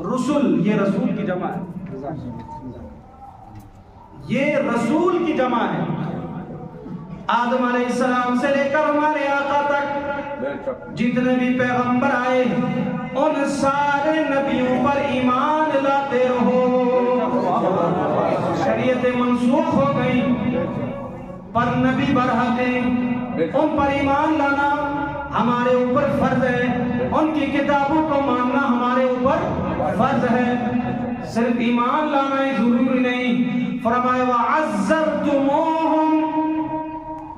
رسل یہ رسول کی جمع ہے، یہ رسول کی جمع ہے۔ آدم علیہ السلام سے لے کر ہمارے آقا تک جتنے بھی پیغمبر آئے ان سارے نبیوں پر ایمان لاتے رہو۔ شریعتیں منسوخ ہو گئی پر نبی برحق ہیں، ان پر ایمان لانا ہمارے اوپر فرض ہے، ان کی کتابوں کو ماننا ہمارے اوپر فرض ہے، صرف ایمان لانا ہی ضروری نہیں۔ فرمایا وَعَزَّرْتُمُوهُمْ،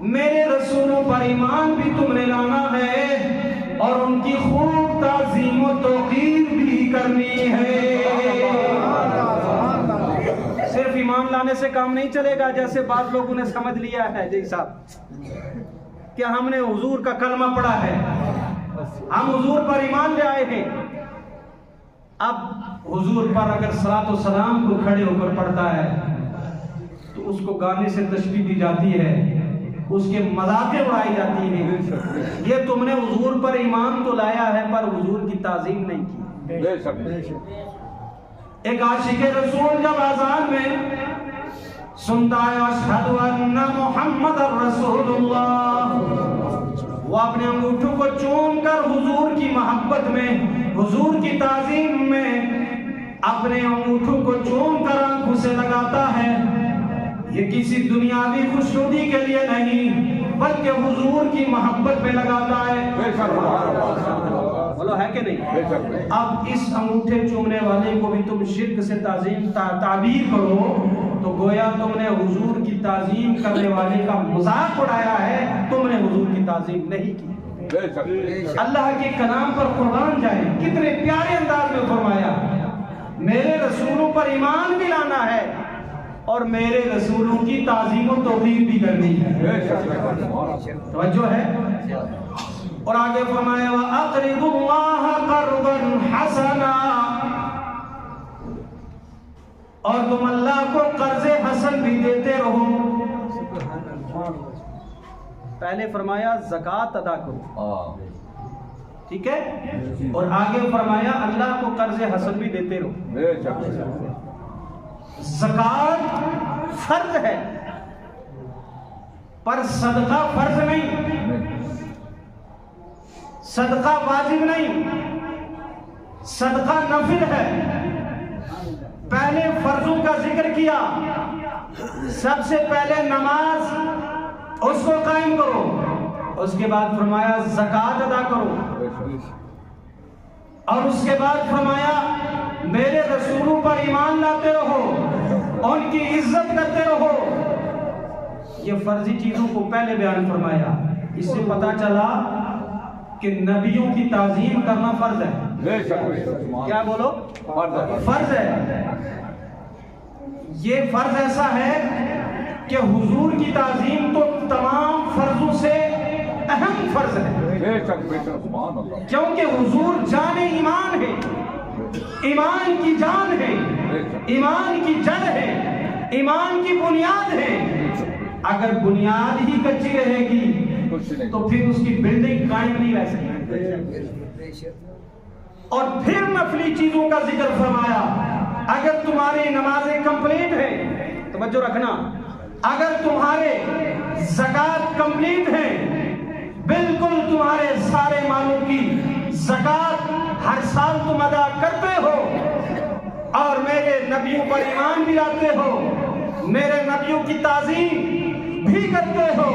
میرے رسولوں پر ایمان بھی تم نے لانا ہے اور ان کی خوب تعظیم و توقیر بھی کرنی ہے۔ صرف ایمان لانے سے کام نہیں چلے گا، جیسے بعض لوگوں نے سمجھ لیا ہے جی صاحب کہ ہم نے حضور کا کلمہ پڑھا ہے، ہم حضور پر ایمان لے آئے ہیں، اب حضور پر اگر صلاۃ و سلام کو کھڑے ہو کر پڑھتا ہے تو اس کو گانے سے تشبیہ دی جاتی ہے، اس کے مذاقیں اڑائی جاتی ہیں۔ یہ تم نے حضور پر ایمان تو لایا ہے پر حضور کی تعظیم نہیں کی۔ ایک عاشق رسول جب اذان میں سنتا ہے اشہد ان محمد الرسول اللہ، وہ اپنے انگوٹھوں کو چوم کر حضور کی محبت میں، حضور کی تعظیم میں اپنے انگوٹھوں کو چوم کر آنکھوں سے لگاتا ہے۔ یہ کسی دنیاوی خوشنودی کے لیے نہیں بلکہ حضور کی محبت میں لگاتا ہے۔ بولو ہے کہ نہیں؟ اب اس انگوٹھے چومنے والے کو بھی تم شرک سے تعظیم تعبیر کرو تو گویا تم نے حضور کی تعظیم کرنے والے کا مذاق اڑایا ہے، تم نے حضور کی تعظیم نہیں کی۔ اللہ کے کلام پر قربان جائیں، کتنے پیارے انداز میں فرمایا میرے رسولوں پر ایمان بھی لانا ہے اور میرے رسولوں کی تعظیم و توقیر بھی کرنی ہے۔ توجہ ہے؟ اور آگے فرمایا وَأَقْرِضُوا اللَّهَ قَرْضًا حَسَنًا، اور تم اللہ کو قرض حسن بھی دیتے رہو۔ پہلے فرمایا زکوٰۃ ادا کرو، ٹھیک ہے، اور آگے فرمایا اللہ کو قرض حسن بھی دیتے رہو۔ زکوٰۃ فرض ہے پر صدقہ فرض نہیں، صدقہ واجب نہیں، صدقہ نفل ہے۔ پہلے فرضوں کا ذکر کیا، سب سے پہلے نماز اس کو قائم کرو، اس کے بعد فرمایا زکوٰۃ ادا کرو، اور اس کے بعد فرمایا میرے رسولوں پر ایمان لاتے رہو، ان کی عزت کرتے رہو۔ یہ فرضی چیزوں کو پہلے بیان فرمایا، اس سے پتا چلا کہ نبیوں کی تعظیم کرنا فرض ہے۔ کیا بولو؟ فرض ہے۔ یہ فرض ایسا ہے کہ حضور کی تعظیم تو تمام فرضوں سے اہم فرض ہے، کیونکہ حضور جان ایمان ہے، ایمان کی جان ہے، ایمان کی جڑ ہے، ایمان کی بنیاد ہے۔ اگر بنیاد ہی کچی رہے گی تو پھر اس کی بلڈنگ قائم نہیں رہ سکتی۔ اور پھر نفلی چیزوں کا ذکر فرمایا، اگر تمہاری نمازیں کمپلیٹ ہیں، توجہ رکھنا، اگر تمہارے زکوٰۃ کمپلیٹ ہیں، بالکل تمہارے سارے مالوں کی زکوٰۃ ہر سال تم ادا کرتے ہو اور میرے نبیوں پر ایمان بھی لاتے ہو، میرے نبیوں کی تعظیم بھی کرتے ہو،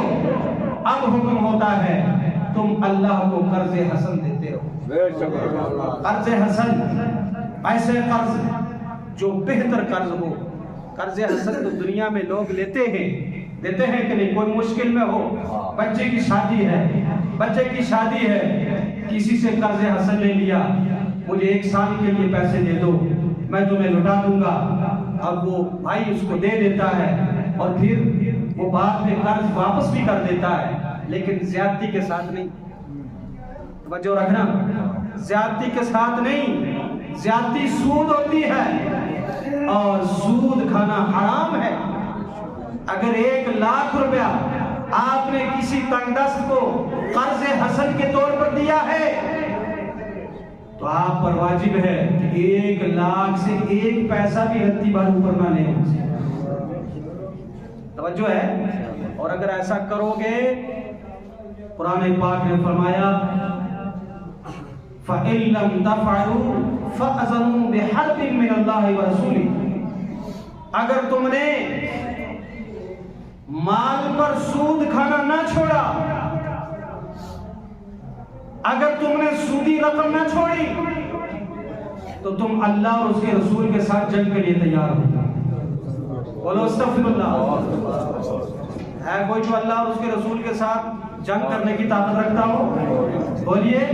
اب حکم ہوتا ہے تم اللہ کو قرض حسن دیتے ہو۔ قرض حسن ایسے قرض جو بہتر قرض ہو۔ قرض حسن تو دنیا میں لوگ لیتے ہیں کہ نہیں، کوئی مشکل میں ہو، بچے کی شادی ہے، کسی سے قرض حسن لے لیا، مجھے 1 سال کے لیے پیسے دے دو، میں تمہیں لوٹا دوں گا، اب وہ بھائی اس کو دے دیتا ہے اور پھر وہ بعد میں قرض واپس بھی کر دیتا ہے، لیکن زیادتی کے ساتھ نہیں۔ توجہ رکھنا، زیادتی کے ساتھ نہیں، زیادتی سود ہوتی ہے اور سود کھانا حرام ہے۔ اگر 1 لاکھ روپیہ آپ نے کسی تنگ دست کو قرض حسن کے طور پر دیا ہے تو تو آپ پر واجب ہے کہ 1 لاکھ سے 1 پیسہ بھی رتی بھر اوپر نہ لیں. توجہ ہے. اور اگر ایسا کرو گے قرآن پاک نے فرمایا فَإِن لَّمْ تَفْعَلُوا فَأْذَنُوا بِحَرْبٍ مِّنَ اللَّهِ وَرَسُولِهِ. اگر تم نے مال پر سود کھانا نہ چھوڑا، اگر تم نے سودی رقم نہ چھوڑی، تو تم اللہ اور اس کے رسول کے ساتھ جنگ کے لیے تیار ہو جاؤ. بولو استغفر اللہ. ہے کوئی جو اللہ اور اس کے رسول کے ساتھ جنگ کرنے کی طاقت رکھتا ہو؟ بولیے.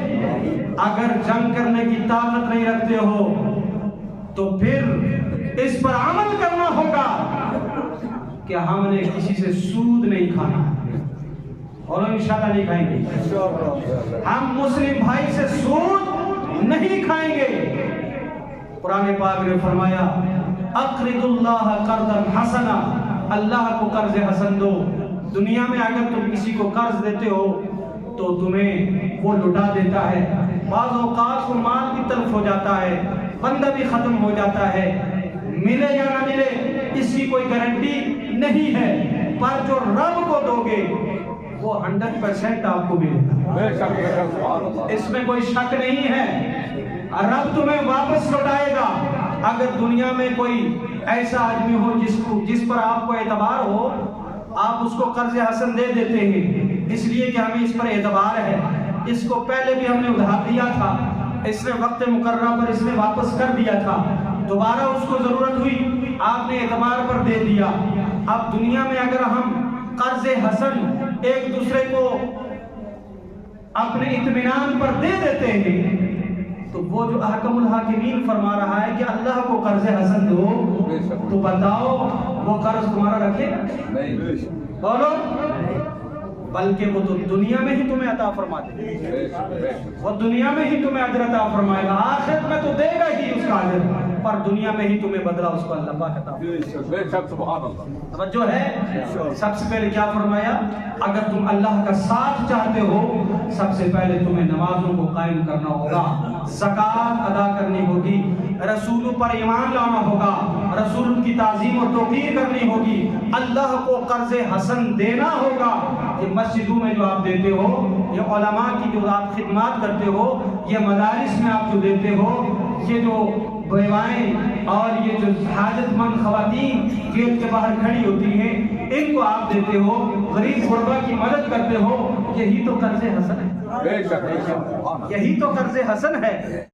اگر جنگ کرنے کی طاقت نہیں رکھتے ہو تو پھر اس پر عمل کرنا ہوگا کہ ہم نے کسی سے سود نہیں کھانا، اور انشاءاللہ نہیں کھائیں گے. ہم مسلم بھائی سے سود نہیں کھائیں گے. قرآن پاک نے فرمایا اقرض اللہ قرضا حسنا، اللہ کو قرض حسن دو. دنیا میں اگر تم کسی کو قرض دیتے ہو تو تمہیں وہ لٹا دیتا ہے. بعض اوقات وہ مال بھی تلف ہو جاتا ہے، بندہ بھی ختم ہو جاتا ہے. ملے یا نہ ملے اس کی کوئی گارنٹی نہیں ہے، پر جو رب کو دو گے وہ 100% آپ کو ملے گا. اس میں کوئی شک نہیں ہے. رب تمہیں واپس لوٹائے گا. اگر دنیا میں کوئی ایسا آدمی ہو جس پر آپ کو اعتبار ہو، آپ اس کو قرض حسن دے دیتے ہیں اس لیے کہ ہمیں اس پر اعتبار ہے، اس کو پہلے بھی ہم نے ادھار دیا تھا، اس نے وقت مقررہ پر اس نے واپس کر دیا تھا، دوبارہ اس کو ضرورت ہوئی آپ نے اعتبار پر دے دیا. اب دنیا میں اگر ہم قرض حسن ایک دوسرے کو اپنے اطمینان پر دے دیتے ہیں تو وہ جو احکم الحاکمین فرما رہا ہے کہ اللہ کو قرض حسن دو، تو بتاؤ وہ قرض تمہارا رکھے گا؟ بولو. بلکہ وہ تو دنیا میں ہی تمہیں عطا فرما دے گا، وہ دنیا میں ہی تمہیں اجر عطا فرمائے گا. آخرت میں تو دے گا ہی اس کا اجر، پر دنیا میں ہی تمہیں بدلہ اس کو اللہ پاک عطا فرمائے گا. توجہ ہے. سب سے پہلے کیا فرمایا؟ اگر تم اللہ کا ساتھ چاہتے ہو سب سے پہلے تمہیں نمازوں کو قائم کرنا ہوگا، زکوٰۃ ادا کرنی ہوگی، رسولوں پر ایمان لانا ہوگا، رسول کی تعظیم اور توقیر کرنی ہوگی، اللہ کو قرض حسن دینا ہوگا. یہ مسجدوں میں جو آپ دیتے ہو، یہ علماء کی جو آپ خدمات کرتے ہو، یہ مدارس میں آپ جو دیتے ہو، یہ جو بیوائیں اور یہ جو حاجت مند خواتین گیٹ کے باہر کھڑی ہوتی ہیں ان کو آپ دیتے ہو، غریب غربا کی مدد کرتے ہو، یہی تو قرض حسن ہے. یہی تو قرض حسن ہے.